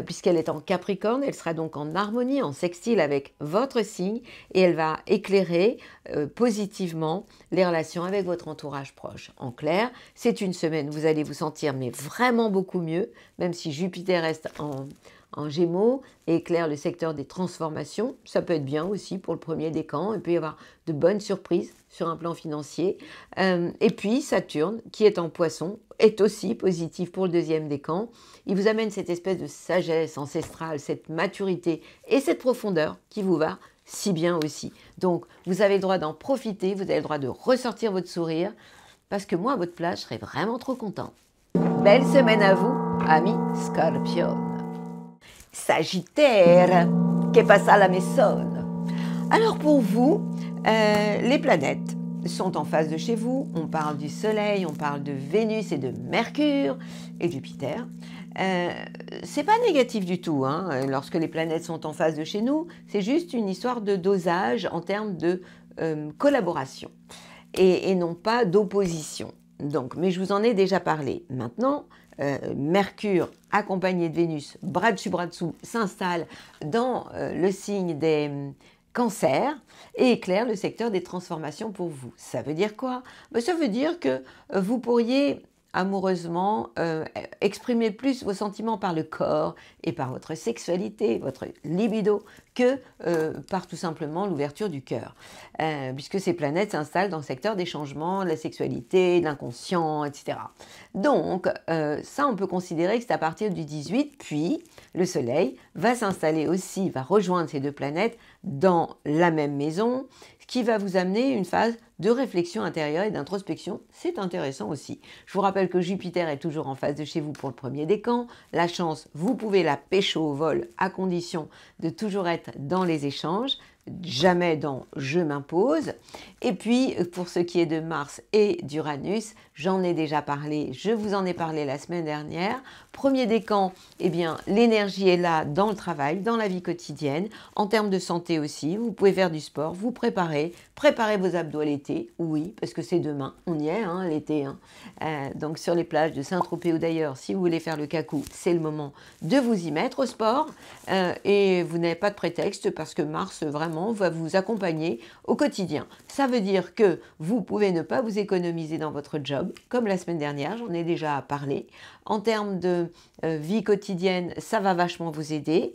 puisqu'elle est en Capricorne, elle sera donc en harmonie, en sextile avec votre signe, et elle va éclairer positivement les relations avec votre entourage proche. En clair, c'est une semaine où vous allez vous sentir mais vraiment beaucoup mieux, même si Jupiter reste en Gémeaux et éclaire le secteur des transformations. Ça peut être bien aussi pour le premier décan. Il peut y avoir de bonnes surprises sur un plan financier. Et puis Saturne, qui est en Poisson, est aussi positif pour le deuxième décan. Il vous amène cette espèce de sagesse ancestrale, cette maturité et cette profondeur qui vous va si bien aussi. Donc vous avez le droit d'en profiter, vous avez le droit de ressortir votre sourire, parce que moi, à votre place, je serais vraiment trop content. Belle semaine à vous, amis Scorpion. Sagittaire, que pasa la maison? Alors pour vous, les planètes sont en face de chez vous. On parle du Soleil, on parle de Vénus et de Mercure et Jupiter. C'est pas négatif du tout, hein, lorsque les planètes sont en face de chez nous. C'est juste une histoire de dosage en termes de collaboration et non pas d'opposition. Donc, mais je vous en ai déjà parlé. Maintenant, Mercure, accompagné de Vénus, bras dessus, bras dessous, s'installe dans le signe des cancers et éclaire le secteur des transformations pour vous. Ça veut dire quoi? Ça veut dire que vous pourriez amoureusement exprimer plus vos sentiments par le corps et par votre sexualité, votre libido, que par tout simplement l'ouverture du cœur. Puisque ces planètes s'installent dans le secteur des changements, de la sexualité, de l'inconscient, etc. Donc, ça, on peut considérer que c'est à partir du 18, puis le Soleil va s'installer aussi, va rejoindre ces deux planètes dans la même maison, ce qui va vous amener une phase de réflexion intérieure et d'introspection. C'est intéressant aussi. Je vous rappelle que Jupiter est toujours en face de chez vous pour le premier décan. La chance, vous pouvez la pécho au vol à condition de toujours être dans les échanges, jamais dans je m'impose. Et puis, pour ce qui est de Mars et d'Uranus, j'en ai déjà parlé, je vous en ai parlé la semaine dernière. Premier décan, eh bien, l'énergie est là dans le travail, dans la vie quotidienne, en termes de santé aussi. Vous pouvez faire du sport, vous préparer vos abdos à l'été, oui, parce que c'est demain, on y est, hein, l'été. Hein. Donc sur les plages de Saint-Tropez ou d'ailleurs, si vous voulez faire le cacou, c'est le moment de vous y mettre au sport. Et vous n'avez pas de prétexte parce que Mars, vraiment, va vous accompagner au quotidien. Ça veut dire que vous pouvez ne pas vous économiser dans votre job, job, comme la semaine dernière, j'en ai déjà parlé. En termes de vie quotidienne, ça va vachement vous aider.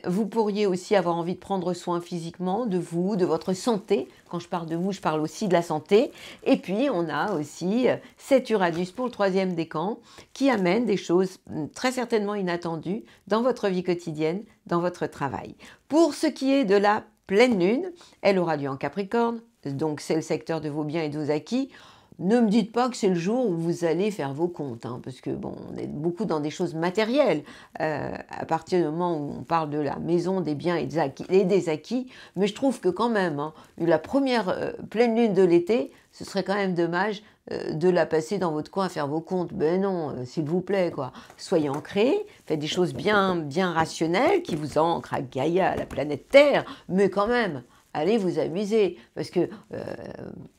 Vous pourriez aussi avoir envie de prendre soin physiquement de vous, de votre santé. Quand je parle de vous, je parle aussi de la santé. Et puis, on a aussi cet Uranus pour le 3e décan qui amène des choses très certainement inattendues dans votre vie quotidienne, dans votre travail. Pour ce qui est de la pleine lune, elle aura lieu en Capricorne, donc c'est le secteur de vos biens et de vos acquis. Ne me dites pas que c'est le jour où vous allez faire vos comptes, hein, parce que bon, on est beaucoup dans des choses matérielles à partir du moment où on parle de la maison, des biens et des acquis. Mais je trouve que quand même, hein, la première pleine lune de l'été, ce serait quand même dommage de la passer dans votre coin à faire vos comptes. Ben non, s'il vous plaît, quoi. Soyez ancrés, faites des choses bien rationnelles qui vous ancrent à Gaïa, à la planète Terre, mais quand même. Allez vous amuser, parce que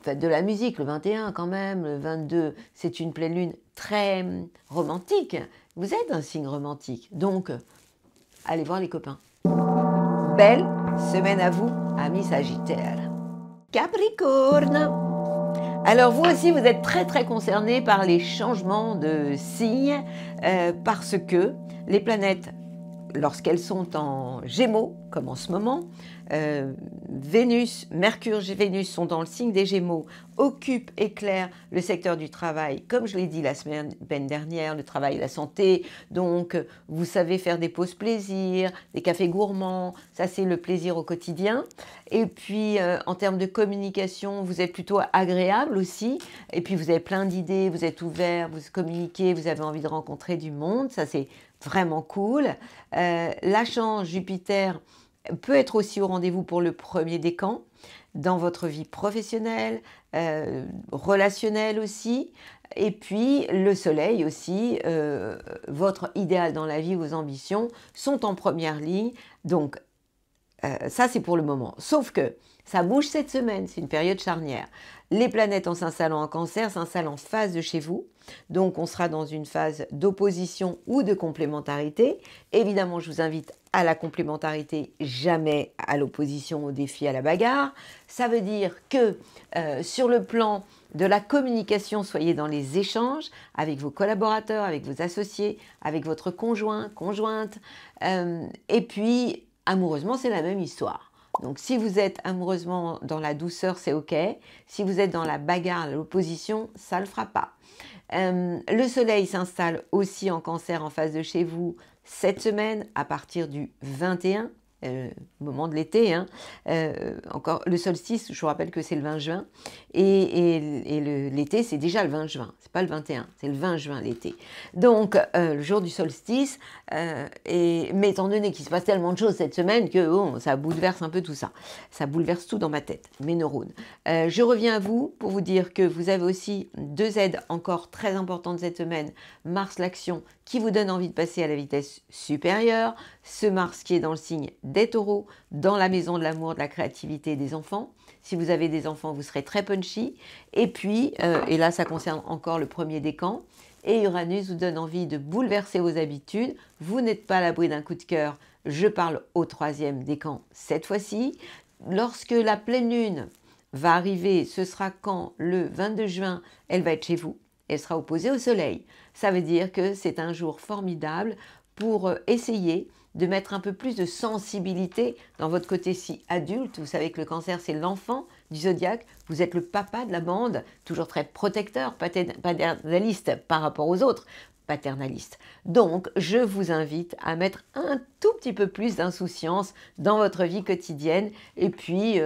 faites de la musique le 21 quand même, le 22, c'est une pleine lune très romantique. Vous êtes un signe romantique, donc allez voir les copains. Belle semaine à vous, amis Sagittaires. Capricorne. Alors vous aussi, vous êtes très concernés par les changements de signes, parce que les planètes, lorsqu'elles sont en Gémeaux, comme en ce moment, Vénus, Mercure et Vénus sont dans le signe des Gémeaux, occupent, éclairent le secteur du travail, comme je l'ai dit la semaine dernière, le travail et la santé. Donc, vous savez faire des pauses plaisir, des cafés gourmands, ça c'est le plaisir au quotidien. Et puis, en termes de communication, vous êtes plutôt agréable aussi. Et puis, vous avez plein d'idées, vous êtes ouvert, vous communiquez, vous avez envie de rencontrer du monde, ça c'est vraiment cool. La chance, Jupiter, peut être aussi au rendez-vous pour le 1er décan, dans votre vie professionnelle, relationnelle aussi, et puis le soleil aussi, votre idéal dans la vie, vos ambitions sont en première ligne, donc ça c'est pour le moment, sauf que ça bouge cette semaine, c'est une période charnière. Les planètes en s'installant en Cancer s'installent en phase de chez vous, donc on sera dans une phase d'opposition ou de complémentarité. Évidemment, je vous invite à la complémentarité, jamais à l'opposition, au défi, à la bagarre. Ça veut dire que sur le plan de la communication, soyez dans les échanges avec vos collaborateurs, avec vos associés, avec votre conjoint, conjointe, et puis amoureusement, c'est la même histoire. Donc si vous êtes amoureusement dans la douceur, c'est ok. Si vous êtes dans la bagarre, l'opposition, ça ne le fera pas. Le soleil s'installe aussi en Cancer en face de chez vous cette semaine à partir du 21, moment de l'été, hein. Encore le solstice, je vous rappelle que c'est le 20 juin, et l'été c'est déjà le 20 juin, c'est pas le 21, c'est le 20 juin l'été. Donc le jour du solstice, mais étant donné qu'il se passe tellement de choses cette semaine que ça bouleverse un peu tout ça, ça bouleverse tout dans ma tête, mes neurones. Je reviens à vous pour vous dire que vous avez aussi 2 aides encore très importantes cette semaine, Mars l'action qui vous donne envie de passer à la vitesse supérieure, ce Mars qui est dans le signe des Taureaux, dans la maison de l'amour, de la créativité et des enfants. Si vous avez des enfants, vous serez très punchy. Et puis, et là ça concerne encore le 1er décan, et Uranus vous donne envie de bouleverser vos habitudes. Vous n'êtes pas à l'abri d'un coup de cœur, je parle au 3e décan cette fois-ci. Lorsque la pleine lune va arriver, ce sera quand le 22 juin, elle va être chez vous. Elle sera opposée au soleil. Ça veut dire que c'est un jour formidable pour essayer de mettre un peu plus de sensibilité dans votre côté si adulte. Vous savez que le Cancer, c'est l'enfant du zodiaque. Vous êtes le papa de la bande, toujours très protecteur, paternaliste par rapport aux autres, paternaliste. Donc, je vous invite à mettre un tout petit peu plus d'insouciance dans votre vie quotidienne et puis,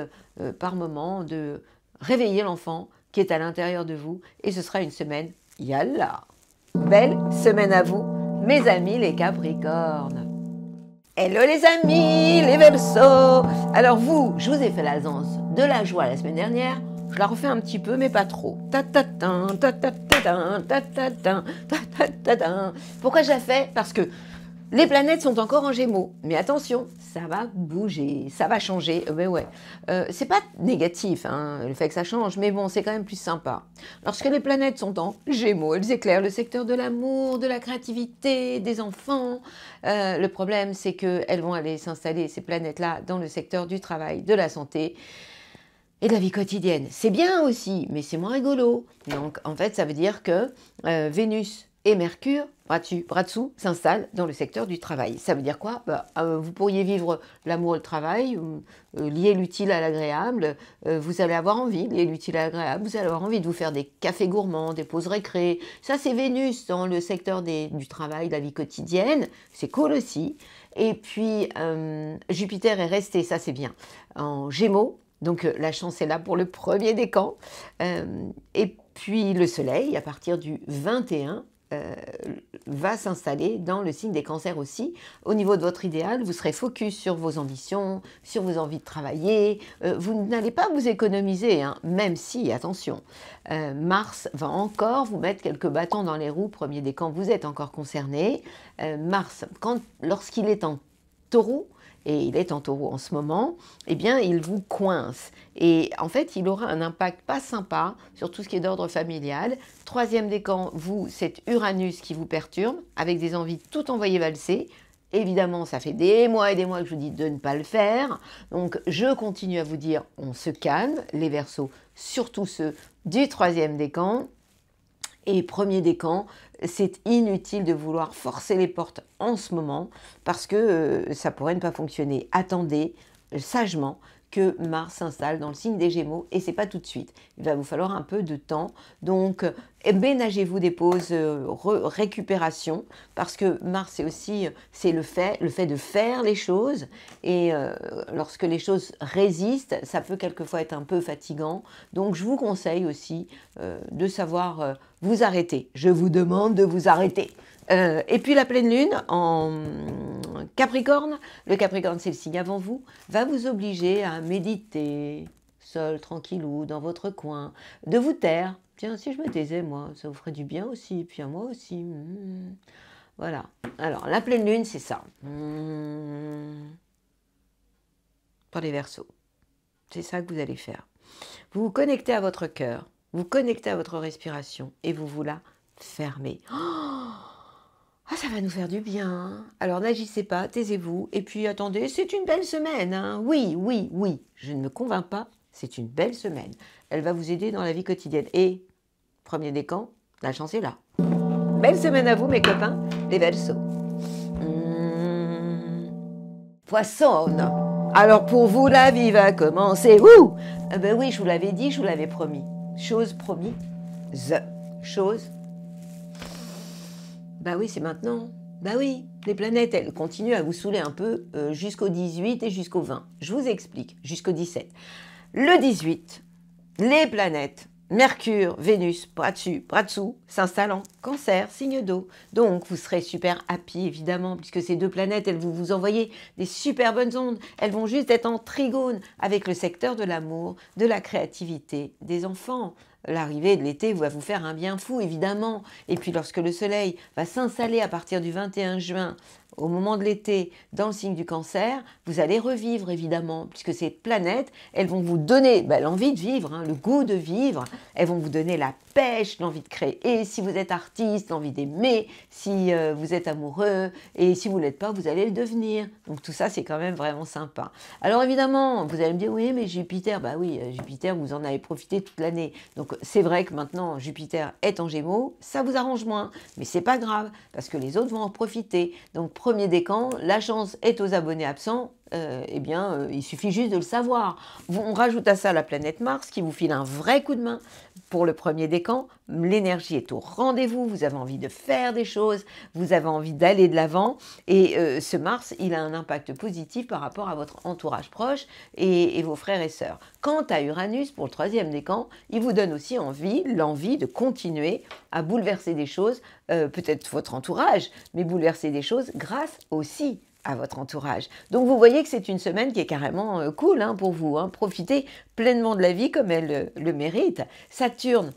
par moment, de réveiller l'enfant qui est à l'intérieur de vous. Et ce sera une semaine, yalla! Belle semaine à vous, mes amis les Capricornes. Hello les amis, les Verseaux. Alors vous, je vous ai fait la danse de la joie la semaine dernière. Je la refais un petit peu, mais pas trop. Pourquoi je la fais? Parce que les planètes sont encore en Gémeaux, mais attention, ça va bouger, ça va changer. Mais ouais, c'est pas négatif, hein, le fait que ça change, mais bon, c'est quand même plus sympa. Lorsque les planètes sont en Gémeaux, elles éclairent le secteur de l'amour, de la créativité, des enfants. Le problème, c'est qu'elles vont aller s'installer, ces planètes-là, dans le secteur du travail, de la santé. et de la vie quotidienne. C'est bien aussi, mais c'est moins rigolo. Donc, en fait, ça veut dire que Vénus et Mercure, bras dessus, bras dessous, s'installent dans le secteur du travail. Ça veut dire quoi? Vous pourriez vivre l'amour et le travail, lier l'utile à l'agréable. Vous allez avoir envie de lier l'utile à l'agréable. Vous allez avoir envie de vous faire des cafés gourmands, des pauses récré. Ça, c'est Vénus dans le secteur du travail, de la vie quotidienne. C'est cool aussi. Et puis, Jupiter est resté, ça c'est bien, en Gémeaux. Donc, la chance est là pour le premier décan. Et puis, le Soleil, à partir du 21, va s'installer dans le signe des cancers aussi. Au niveau de votre idéal, vous serez focus sur vos ambitions, sur vos envies de travailler. Vous n'allez pas vous économiser, hein, même si, attention, Mars va encore vous mettre quelques bâtons dans les roues. Premier décan, vous êtes encore concerné. Mars, lorsqu'il est en Taureau, et il est en Taureau en ce moment, eh bien, il vous coince. Et en fait, il aura un impact pas sympa sur tout ce qui est d'ordre familial. Troisième décan, vous, c'est Uranus qui vous perturbe, avec des envies de tout envoyer valser. Évidemment, ça fait des mois et des mois que je vous dis de ne pas le faire. Donc, je continue à vous dire, on se calme, les Verseaux, surtout ceux du troisième décan. Et premier décan, c'est inutile de vouloir forcer les portes en ce moment parce que ça pourrait ne pas fonctionner. Attendez sagement que Mars s'installe dans le signe des Gémeaux et c'est pas tout de suite. Il va vous falloir un peu de temps. Donc, ménagez-vous des pauses récupération parce que Mars, c'est aussi le fait de faire les choses et lorsque les choses résistent, ça peut quelquefois être un peu fatigant. Donc, je vous conseille aussi de savoir vous arrêter. Je vous demande de vous arrêter. Et puis la pleine lune en Capricorne, le Capricorne c'est le signe avant vous, va vous obliger à méditer, seul, tranquillou, dans votre coin, de vous taire. Tiens, si je me taisais, moi, ça vous ferait du bien aussi, et puis à moi aussi. Voilà. Alors, la pleine lune, c'est ça. Pour les Verseaux. C'est ça que vous allez faire. Vous vous connectez à votre cœur, vous connectez à votre respiration, et vous la fermez. Ah, ça va nous faire du bien. Alors n'agissez pas, taisez-vous. Et puis attendez, c'est une belle semaine. Hein. Oui, oui, oui. Je ne me convainc pas, c'est une belle semaine. Elle va vous aider dans la vie quotidienne. Et, premier décan, la chance est là. Belle semaine à vous, mes copains, les Verseaux. Poisson. Alors pour vous, la vie va commencer. Ouh ben oui, je vous l'avais dit, je vous l'avais promis. Chose promis. Chose. Bah oui, c'est maintenant. Bah oui, les planètes, elles continuent à vous saouler un peu jusqu'au 18 et jusqu'au 20. Je vous explique, jusqu'au 17. Le 18, les planètes, Mercure, Vénus, bras dessus, bras dessous, s'installent en Cancer, signe d'eau. Donc, vous serez super happy, évidemment, puisque ces deux planètes, elles vont vous envoyer des super bonnes ondes. Elles vont juste être en trigone avec le secteur de l'amour, de la créativité, des enfants. L'arrivée de l'été va vous faire un bien fou, évidemment. Et puis lorsque le soleil va s'installer à partir du 21 juin, au moment de l'été, dans le signe du Cancer, vous allez revivre, évidemment, puisque ces planètes, elles vont vous donner l'envie de vivre, hein, le goût de vivre. Elles vont vous donner la pêche, l'envie de créer. Et si vous êtes artiste, l'envie d'aimer. Si vous êtes amoureux. Et si vous ne l'êtes pas, vous allez le devenir. Donc tout ça, c'est quand même vraiment sympa. Alors évidemment, vous allez me dire, oui, mais Jupiter, bah oui, Jupiter, vous en avez profité toute l'année. Donc c'est vrai que maintenant, Jupiter est en Gémeaux, ça vous arrange moins. Mais c'est pas grave, parce que les autres vont en profiter. Donc premier décan, la chance est aux abonnés absents. Il suffit juste de le savoir. On rajoute à ça la planète Mars qui vous file un vrai coup de main pour le premier décan. L'énergie est au rendez-vous, vous avez envie de faire des choses, vous avez envie d'aller de l'avant et ce Mars, il a un impact positif par rapport à votre entourage proche et vos frères et sœurs. Quant à Uranus, pour le troisième décan, il vous donne aussi l'envie de continuer à bouleverser des choses, peut-être votre entourage, mais bouleverser des choses grâce aussi à votre entourage. Donc vous voyez que c'est une semaine qui est carrément cool pour vous. Profitez pleinement de la vie comme elle le mérite. Saturne,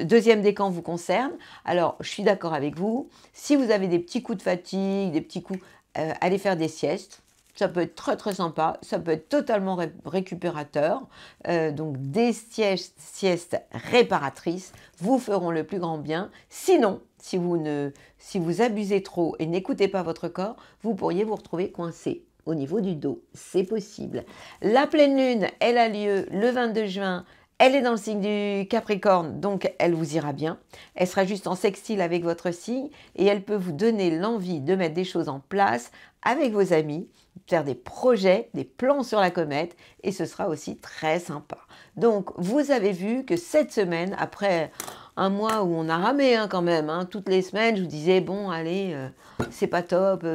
deuxième décan vous concerne. Alors je suis d'accord avec vous. Si vous avez des petits coups de fatigue, des petits coups, allez faire des siestes. Ça peut être très très sympa, ça peut être totalement récupérateur. Donc des siestes réparatrices vous feront le plus grand bien. Sinon, si vous abusez trop et n'écoutez pas votre corps, vous pourriez vous retrouver coincé. au niveau du dos. C'est possible. La pleine lune, elle a lieu le 22 juin. Elle est dans le signe du Capricorne, donc elle vous ira bien. Elle sera juste en sextile avec votre signe et elle peut vous donner l'envie de mettre des choses en place avec vos amis, faire des projets, des plans sur la comète et ce sera aussi très sympa. Donc vous avez vu que cette semaine, après un mois où on a ramé quand même, toutes les semaines je vous disais bon allez, c'est pas top,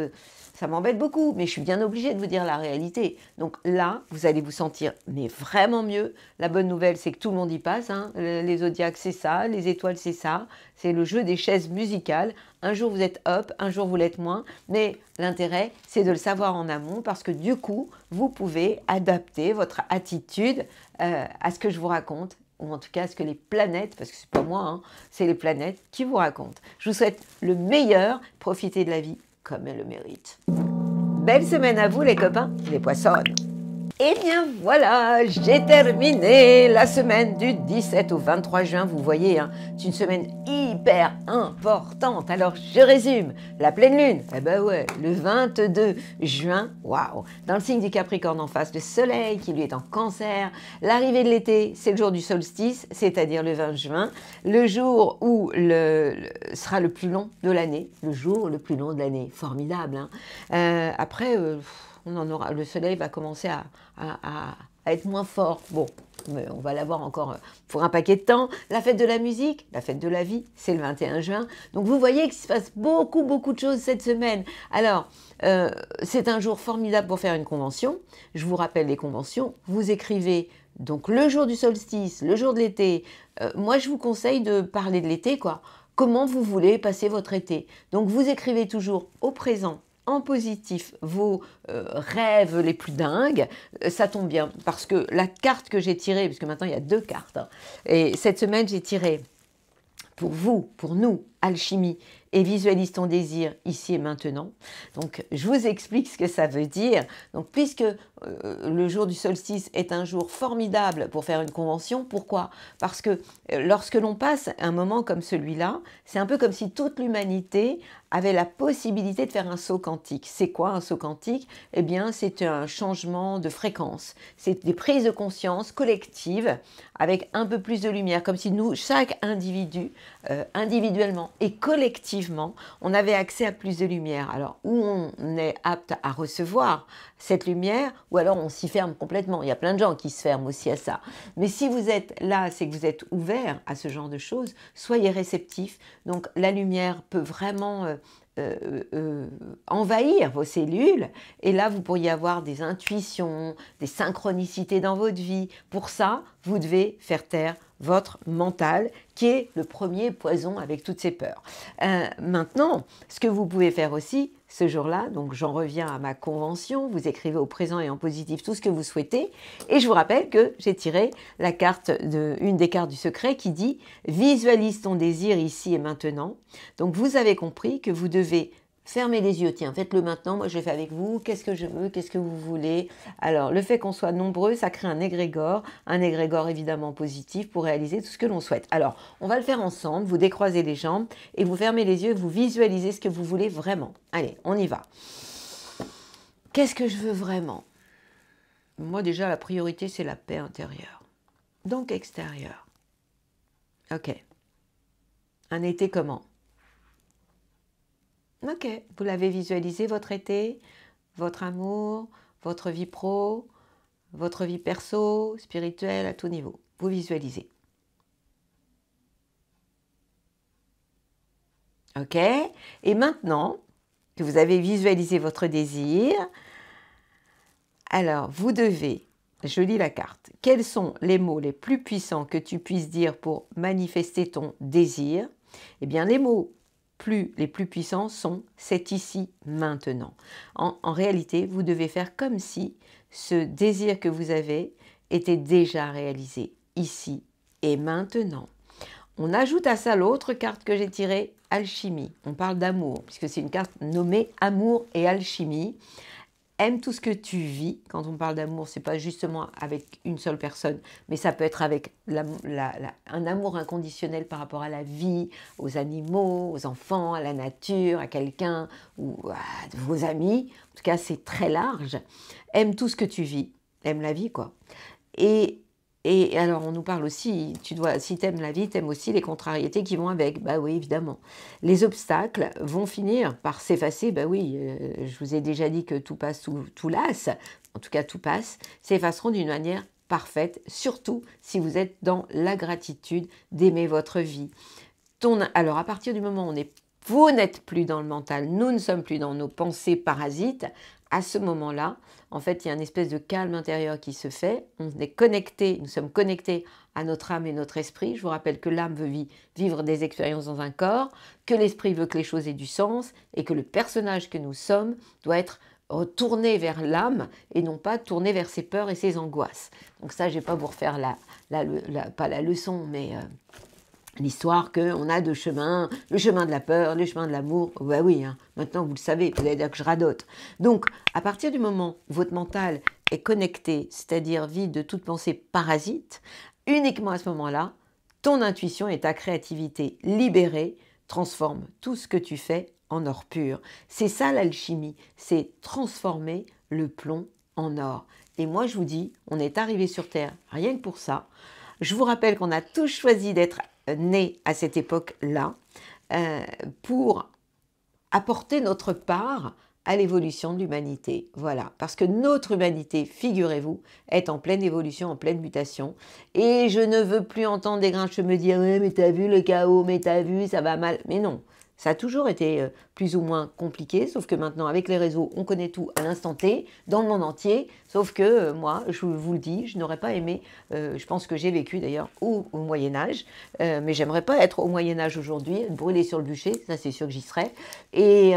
ça m'embête beaucoup, mais je suis bien obligée de vous dire la réalité. Donc là, vous allez vous sentir mais vraiment mieux. La bonne nouvelle, c'est que tout le monde y passe. Les zodiacs, c'est ça. Les étoiles, c'est ça. C'est le jeu des chaises musicales. Un jour, vous êtes up, un jour, vous l'êtes moins. Mais l'intérêt, c'est de le savoir en amont parce que du coup, vous pouvez adapter votre attitude à ce que je vous raconte ou en tout cas à ce que les planètes, parce que c'est pas moi, c'est les planètes qui vous racontent. Je vous souhaite le meilleur. Profitez de la vie comme elle le mérite. Belle semaine à vous les copains, les poissons. Et bien voilà, j'ai terminé la semaine du 17 au 23 juin. Vous voyez, c'est une semaine hyper importante. Alors, je résume. La pleine lune, eh ben ouais, le 22 juin, waouh. Dans le signe du Capricorne en face, le soleil qui lui est en cancer. L'arrivée de l'été, c'est le jour du solstice, c'est-à-dire le 20 juin. Le jour où sera le plus long de l'année. Le jour le plus long de l'année. Formidable. Après... le soleil va commencer à être moins fort. Bon, mais on va l'avoir encore pour un paquet de temps. La fête de la musique, la fête de la vie, c'est le 21 juin. Donc vous voyez qu'il se passe beaucoup de choses cette semaine. Alors, c'est un jour formidable pour faire une convention. Je vous rappelle les conventions. Vous écrivez donc le jour du solstice, le jour de l'été. Moi, je vous conseille de parler de l'été, quoi. Comment vous voulez passer votre été. Donc vous écrivez toujours au présent, en positif, vos rêves les plus dingues. Ça tombe bien parce que la carte que j'ai tirée, parce que maintenant il y a 2 cartes, et cette semaine j'ai tiré pour vous, pour nous, alchimie et visualise ton désir ici et maintenant. Donc je vous explique ce que ça veut dire. Donc puisque le jour du solstice est un jour formidable pour faire une convention, pourquoi? Parce que lorsque l'on passe un moment comme celui-là, c'est un peu comme si toute l'humanité avait la possibilité de faire un saut quantique. C'est quoi un saut quantique? Eh bien, c'est un changement de fréquence. C'est des prises de conscience collectives avec un peu plus de lumière, comme si nous, chaque individu, individuellement et collectivement, on avait accès à plus de lumière. Alors, où on est apte à recevoir cette lumière, ou alors on s'y ferme complètement. Il y a plein de gens qui se ferment aussi à ça. Mais si vous êtes là, c'est que vous êtes ouvert à ce genre de choses, soyez réceptifs. Donc, la lumière peut vraiment envahir vos cellules et là vous pourriez avoir des intuitions, des synchronicités dans votre vie. Pour ça, vous devez faire taire votre mental qui est le premier poison avec toutes ces peurs. Maintenant, ce que vous pouvez faire aussi ce jour-là, donc j'en reviens à ma convention, vous écrivez au présent et en positif tout ce que vous souhaitez et je vous rappelle que j'ai tiré la carte une des cartes du secret qui dit « Visualise ton désir ici et maintenant ». Donc vous avez compris que vous devez fermer les yeux, tiens, faites-le maintenant, moi je le fais avec vous, qu'est-ce que je veux, qu'est-ce que vous voulez. Alors, le fait qu'on soit nombreux, ça crée un égrégore évidemment positif pour réaliser tout ce que l'on souhaite. Alors, on va le faire ensemble, vous décroisez les jambes et vous fermez les yeux, vous visualisez ce que vous voulez vraiment. Allez, on y va. Qu'est-ce que je veux vraiment? Moi déjà, la priorité, c'est la paix intérieure, donc extérieure. Ok. Un été comment? Ok, vous l'avez visualisé, votre été, votre amour, votre vie pro, votre vie perso, spirituelle, à tout niveau. Vous visualisez. Ok, et maintenant que vous avez visualisé votre désir, alors vous devez, je lis la carte, quels sont les mots les plus puissants que tu puisses dire pour manifester ton désir? Eh bien, les mots les plus puissants sont « c'est ici, maintenant ». En réalité, vous devez faire comme si ce désir que vous avez était déjà réalisé, ici et maintenant. On ajoute à ça l'autre carte que j'ai tirée, alchimie. On parle d'amour, puisque c'est une carte nommée amour et alchimie. aime tout ce que tu vis. Quand on parle d'amour, c'est pas justement avec une seule personne, mais ça peut être avec un amour inconditionnel par rapport à la vie, aux animaux, aux enfants, à la nature, à quelqu'un ou à vos amis. En tout cas, c'est très large. Aime tout ce que tu vis. Aime la vie, quoi. Et alors, on nous parle aussi, si tu aimes la vie, tu aimes aussi les contrariétés qui vont avec. Bah oui, évidemment. Les obstacles vont finir par s'effacer. Bah oui, je vous ai déjà dit que tout passe, tout lasse. En tout cas, tout passe. S'effaceront d'une manière parfaite, surtout si vous êtes dans la gratitude d'aimer votre vie. Alors, à partir du moment où vous n'êtes plus dans le mental, nous ne sommes plus dans nos pensées parasites, à ce moment-là, en fait, il y a une espèce de calme intérieur qui se fait. On est connecté, nous sommes connectés à notre âme et notre esprit. Je vous rappelle que l'âme veut vivre des expériences dans un corps, que l'esprit veut que les choses aient du sens et que le personnage que nous sommes doit être tourné vers l'âme et non pas tourné vers ses peurs et ses angoisses. Donc ça, je ne vais pas vous refaire pas la leçon, mais l'histoire qu'on a deux chemins, le chemin de la peur, le chemin de l'amour. Bah oui, hein, maintenant vous le savez, vous allez dire que je radote. Donc, à partir du moment où votre mental est connecté, c'est-à-dire vide de toute pensée parasite, uniquement à ce moment-là, ton intuition et ta créativité libérée transforment tout ce que tu fais en or pur. C'est ça l'alchimie, c'est transformer le plomb en or. Et moi je vous dis, on est arrivé sur Terre rien que pour ça. Je vous rappelle qu'on a tous choisi d'être nés à cette époque-là pour apporter notre part à l'évolution de l'humanité. Voilà, parce que notre humanité, figurez-vous, est en pleine évolution, en pleine mutation. Et je ne veux plus entendre des grincheux me dire « Ouais, mais t'as vu le chaos, mais t'as vu, ça va mal ». Mais non, ça a toujours été plus ou moins compliqué, sauf que maintenant, avec les réseaux, on connaît tout à l'instant T, dans le monde entier. Sauf que moi, je vous le dis, je n'aurais pas aimé, je pense que j'ai vécu d'ailleurs au Moyen-Âge, mais j'aimerais pas être au Moyen-Âge aujourd'hui, brûlée sur le bûcher, ça c'est sûr que j'y serais. Et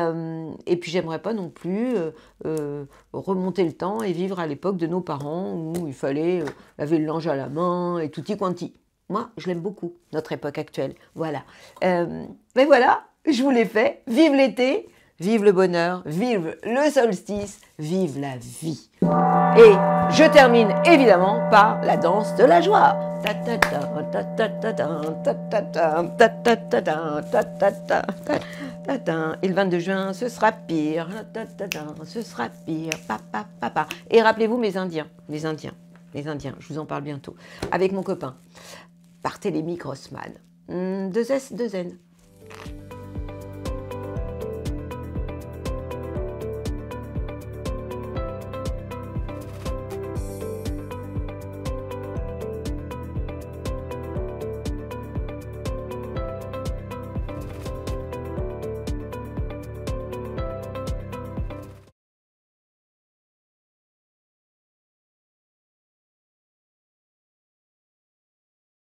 puis j'aimerais pas non plus remonter le temps et vivre à l'époque de nos parents où il fallait laver le linge à la main et tutti quanti. Moi, je l'aime beaucoup, notre époque actuelle. Voilà. Mais voilà, je vous l'ai fait. Vive l'été, vive le bonheur, vive le solstice, vive la vie. Et je termine évidemment par la danse de la joie. Et le 22 juin, ce sera pire. Ce sera pire. Papa, papa. Et rappelez-vous les Indiens, je vous en parle bientôt, avec mon copain. Barthélémy Grossman, 2S, 2N,